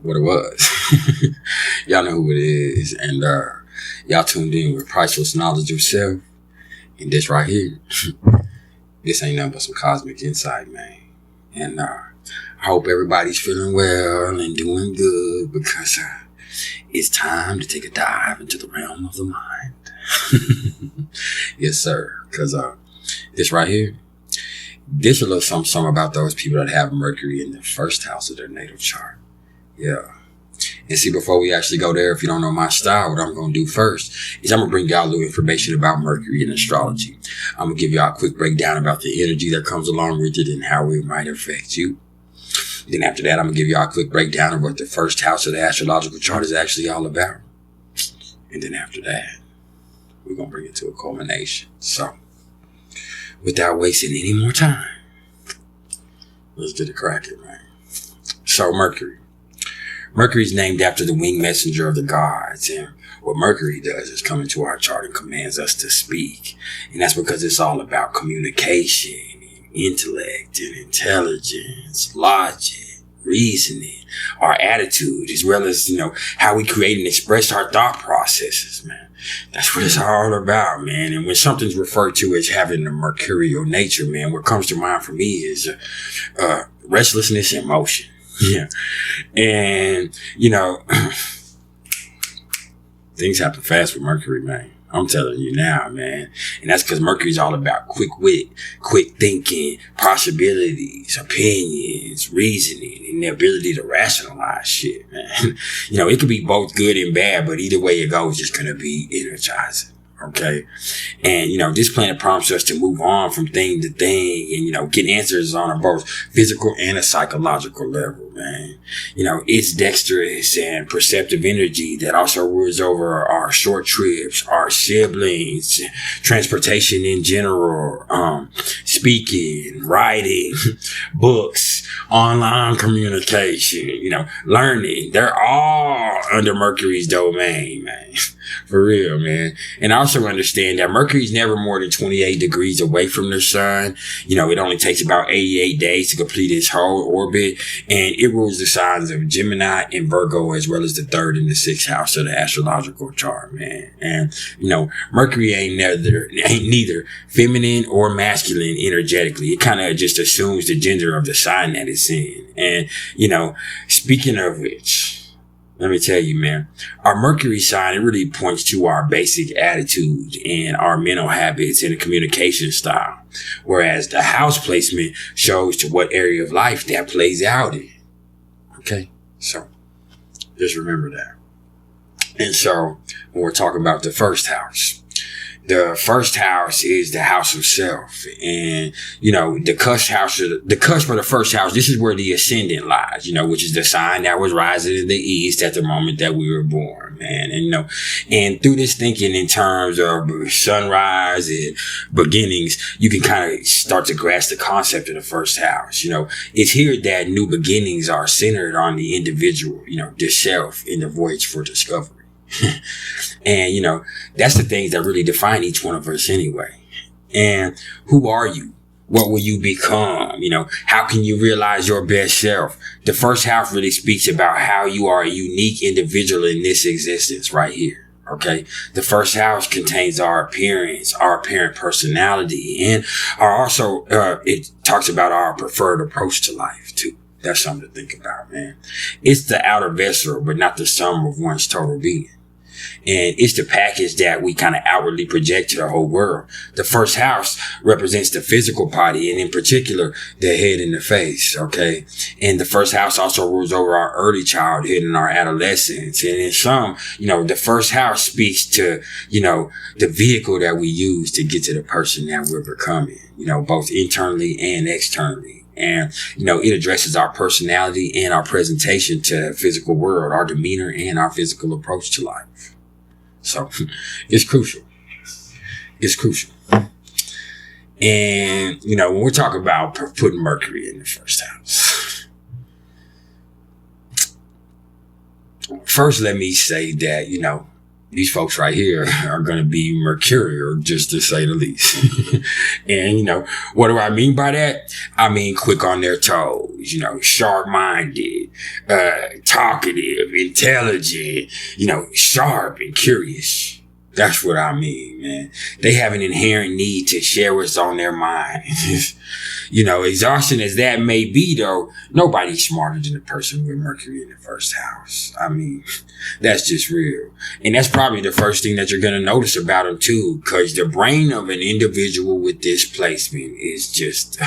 what it was. Y'all know who it is. And y'all tuned in with priceless knowledge of self. And this right here, this ain't nothing but some cosmic insight, man. And I hope everybody's feeling well and doing good, because it's time to take a dive into the realm of the mind. Yes, sir. Because this right here, this a little something about those people that have Mercury in the first house of their natal chart. Yeah. And see, before we actually go there, if you don't know my style, what I'm going to do first is I'm going to bring y'all a little information about Mercury and astrology. I'm going to give y'all a quick breakdown about the energy that comes along with it and how it might affect you. Then after that, I'm going to give y'all a quick breakdown of what the first house of the astrological chart is actually all about. And then after that, we're going to bring it to a culmination. So, without wasting any more time, let's get it cracking, man. So, Mercury. Mercury is named after the winged messenger of the gods. And what Mercury does is come into our chart and commands us to speak. And that's because it's all about communication, and intellect, and intelligence, logic, reasoning, our attitude, as well as, how we create and express our thought processes, man. That's what it's all about, man. And when something's referred to as having a mercurial nature, man, what comes to mind for me is restlessness and motion. Yeah. And, things happen fast with Mercury, man. I'm telling you now, man. And that's because Mercury's all about quick wit, quick thinking, possibilities, opinions, reasoning, and the ability to rationalize shit, man. It could be both good and bad, but either way it goes, it's going to be energizing. Okay. And, this planet prompts us to move on from thing to thing and, get answers on a both physical and a psychological level, man. It's dexterous and perceptive energy that also rules over our short trips, our siblings, transportation in general, speaking, writing, books, online communication, learning. They're all under Mercury's domain, man. For real, man. And I also understand that Mercury's never more than 28 degrees away from the sun. It only takes about 88 days to complete its whole orbit. And it rules the signs of Gemini and Virgo, as well as the 3rd and the 6th house of the astrological chart, man. And, Mercury ain't neither feminine or masculine energetically. It kind of just assumes the gender of the sign that it's in. And, speaking of which, let me tell you, man, our Mercury sign, it really points to our basic attitude and our mental habits and the communication style. Whereas the house placement shows to what area of life that plays out in. Okay? So, just remember that. And so, when we're talking about the first house is the house of self. And, the cusp of the first house, this is where the ascendant lies, which is the sign that was rising in the east at the moment that we were born, man. And, and through this thinking in terms of sunrise and beginnings, you can kind of start to grasp the concept of the first house. It's here that new beginnings are centered on the individual, the self in the voyage for discovery. And, that's the things that really define each one of us anyway. And who are you? What will you become? How can you realize your best self? The first house really speaks about how you are a unique individual in this existence right here. Okay. The first house contains our appearance, our apparent personality, and it talks about our preferred approach to life too. That's something to think about, man. It's the outer vessel, but not the sum of one's total being. And it's the package that we kind of outwardly project to the whole world. The first house represents the physical body, and in particular, the head and the face, okay? And the first house also rules over our early childhood and our adolescence. And in some, the first house speaks to, the vehicle that we use to get to the person that we're becoming, both internally and externally. And, it addresses our personality and our presentation to the physical world, our demeanor and our physical approach to life. So it's crucial. It's crucial. And, when we're talking about putting Mercury in the first house, first, let me say that, these folks right here are going to be Mercurial, just to say the least. And, you know, what do I mean by that? I mean, quick on their toes, you know, sharp-minded, talkative, intelligent, you know, sharp and curious. That's what I mean, man. They have an inherent need to share what's on their mind. You know, exhausting as that may be, though, nobody's smarter than the person with Mercury in the first house. I mean, that's just real. And that's probably the first thing that you're going to notice about them, too, because the brain of an individual with this placement is just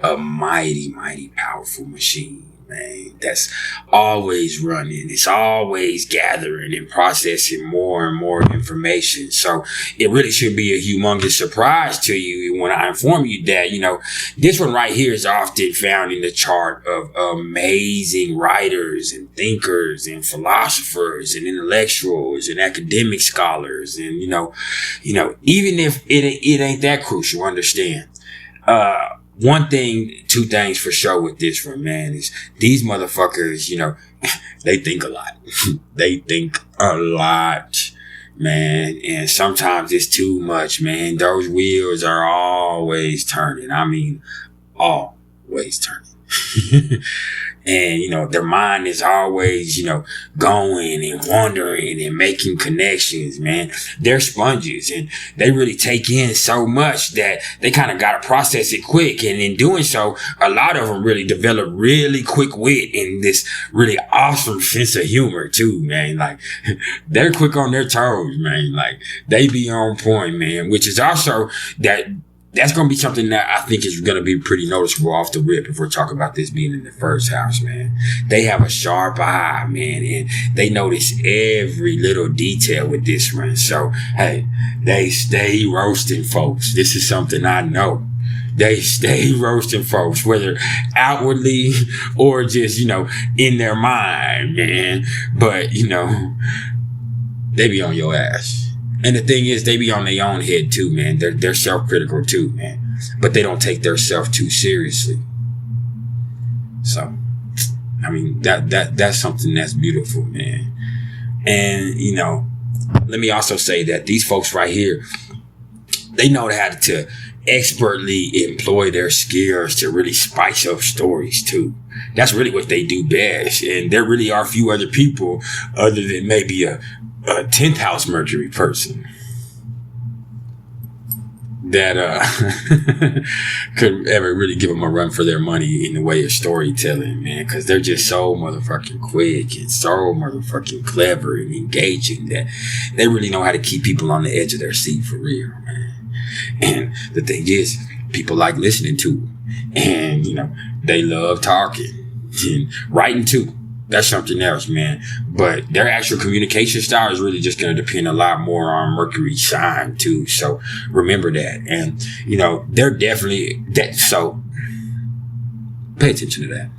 a mighty, mighty powerful machine. Man, that's always running. It's always gathering and processing more and more information. So it really should be a humongous surprise to you when I inform you that, you know, this one right here is often found in the chart of amazing writers and thinkers and philosophers and intellectuals and academic scholars. And, you know, even if it ain't that crucial, understand, two things for sure with this one, man, is these motherfuckers, you know, they think a lot. They think a lot, man. And sometimes it's too much, man. Those wheels are always turning. I mean, always turning. And, you know, their mind is always, you know, going and wondering and making connections, man. They're sponges and they really take in so much that they kind of got to process it quick. And in doing so, a lot of them really develop really quick wit and this really awesome sense of humor too, man. Like, they're quick on their toes, man. Like, they be on point, man, which is also that's going to be something that I think is going to be pretty noticeable off the rip if we're talking about this being in the first house, man. They have a sharp eye, man, and they notice every little detail with this one. So, hey, they stay roasting folks. This is something I know. They stay roasting folks, whether outwardly or just, you know, in their mind, man. But, you know, they be on your ass. And the thing is, they be on their own head too, man. They're self-critical too, man. But they don't take their self too seriously. So, I mean, that's something that's beautiful, man. And, you know, let me also say that these folks right here, they know how to expertly employ their skills to really spice up stories too. That's really what they do best. And there really are few other people other than maybe a 10th house Mercury person that could ever really give them a run for their money in the way of storytelling, man, because they're just so motherfucking quick and so motherfucking clever and engaging that they really know how to keep people on the edge of their seat for real, man. And the thing is, people like listening to them, and, you know, they love talking and writing too. That's something else, man. But their actual communication style is really just going to depend a lot more on Mercury's sign, too. So remember that. And, you know, they're definitely that. So pay attention to that.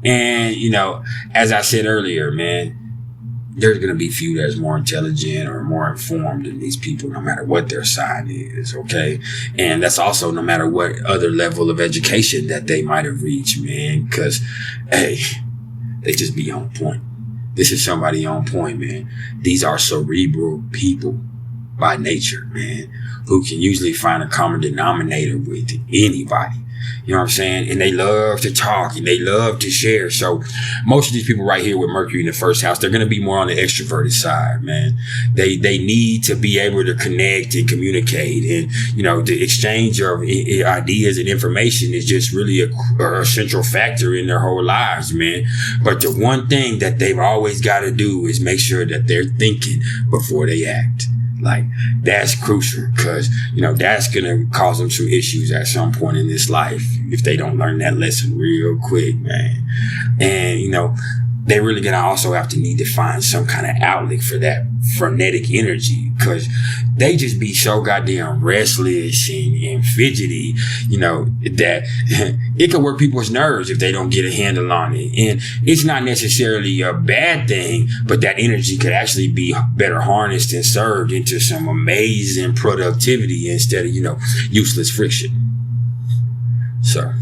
And, you know, as I said earlier, man, there's going to be few that's more intelligent or more informed than these people, no matter what their sign is, okay? And that's also no matter what other level of education that they might have reached, man. Because, hey, they just be on point. This is somebody on point, man. These are cerebral people by nature, man, who can usually find a common denominator with anybody. You know what I'm saying? And they love to talk and they love to share. So most of these people right here with Mercury in the first house, they're going to be more on the extroverted side, man. They need to be able to connect and communicate. And, you know, the exchange of ideas and information is just really a central factor in their whole lives, man. But the one thing that they've always got to do is make sure that they're thinking before they act. Like, that's crucial because, you know, that's going to cause them some issues at some point in this life if they don't learn that lesson real quick, man. And, you know, they really going to also have to need to find some kind of outlet for that frenetic energy because they just be so goddamn restless and fidgety, you know, that it can work people's nerves if they don't get a handle on it. And it's not necessarily a bad thing, but that energy could actually be better harnessed and served into some amazing productivity instead of, you know, useless friction. So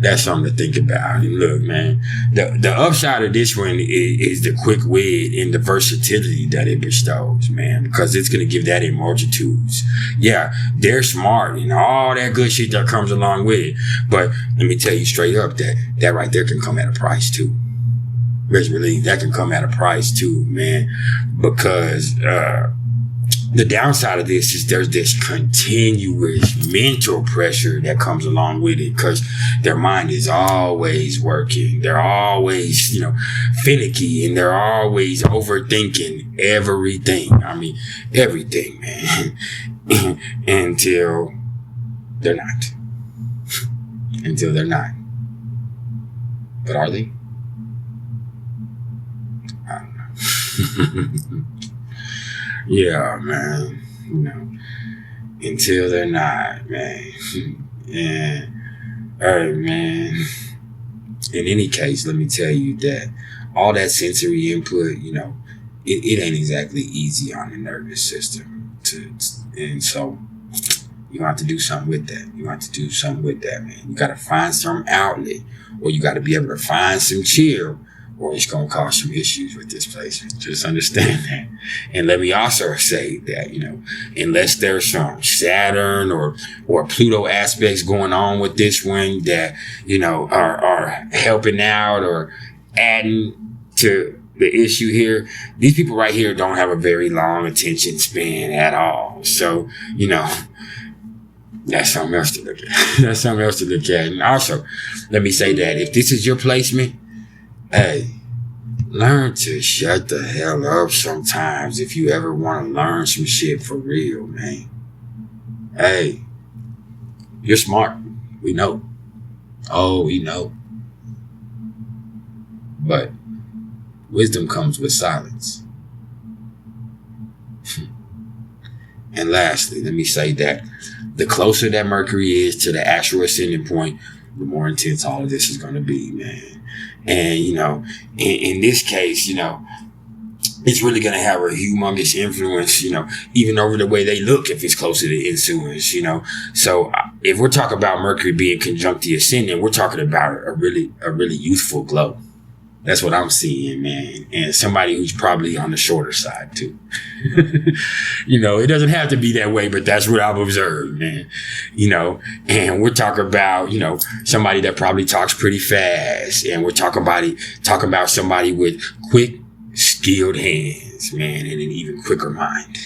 That's something to think about. And look, man, the upside of this one is the quick wit and the versatility that it bestows, man, because it's going to give that in multitudes. Yeah, they're smart and all that good shit that comes along with it. But let me tell you straight up that right there can come at a price too. Best believe that can come at a price too, man, because the downside of this is there's this continuous mental pressure that comes along with it because their mind is always working. They're always, finicky, and they're always overthinking everything. I mean, everything, man, until they're not. Until they're not. But are they? I don't know. Yeah, man. Until they're not, man. And, all right, man. In any case, let me tell you that all that sensory input, it ain't exactly easy on the nervous system. And so you have to do something with that. Man. You got to find some outlet, or you got to be able to find some chill, or it's going to cause some issues with this place. Just understand that. And let me also say that, unless there's some Saturn or Pluto aspects going on with this one that, are helping out or adding to the issue here, these people right here don't have a very long attention span at all. So, that's something else to look at. And also, let me say that if this is your placement, hey, learn to shut the hell up sometimes if you ever want to learn some shit for real, man. Hey, you're smart. We know. Oh, we know. But wisdom comes with silence. And lastly, let me say that the closer that Mercury is to the actual ascending point, the more intense all of this is going to be, man. And, in this case, it's really going to have a humongous influence, even over the way they look if it's closer to influence, So if we're talking about Mercury being conjunct the ascendant, we're talking about a really youthful glow. That's what I'm seeing, man. And somebody who's probably on the shorter side, too. It doesn't have to be that way, but that's what I've observed, man. And we're talking about, somebody that probably talks pretty fast. And we're talking about somebody with quick, skilled hands, man, and an even quicker mind.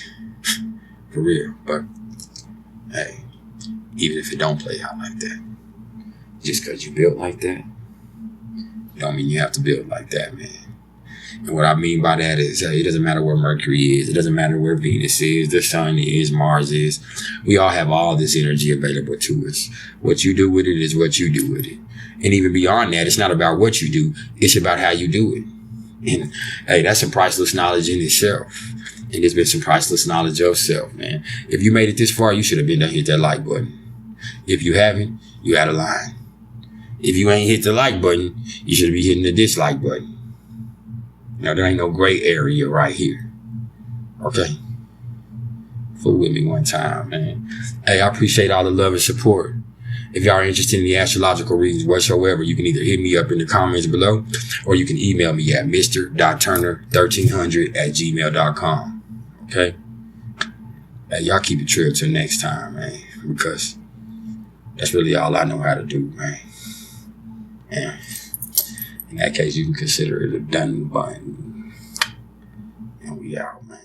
For real. But, hey, even if it don't play out like that, just because you built like that, don't mean you have to build like that, man. And what I mean by that is, it doesn't matter where Mercury is. It doesn't matter where Venus is, the Sun is, Mars is. We all have all this energy available to us. What you do with it is what you do with it. And even beyond that, it's not about what you do. It's about how you do it. And, hey, that's some priceless knowledge in itself. And there's been some priceless knowledge of self, man. If you made it this far, you should have been done hit that like button. If you haven't, you out of line. If you ain't hit the like button, you should be hitting the dislike button. There ain't no gray area right here. Okay? Fool with me one time, man. Hey, I appreciate all the love and support. If y'all are interested in the astrological readings whatsoever, you can either hit me up in the comments below, or you can email me at mr.turner1300@gmail.com. Okay? Hey, y'all keep it true till next time, man. Because that's really all I know how to do, man. And in that case, you can consider it a done button. And we out, man.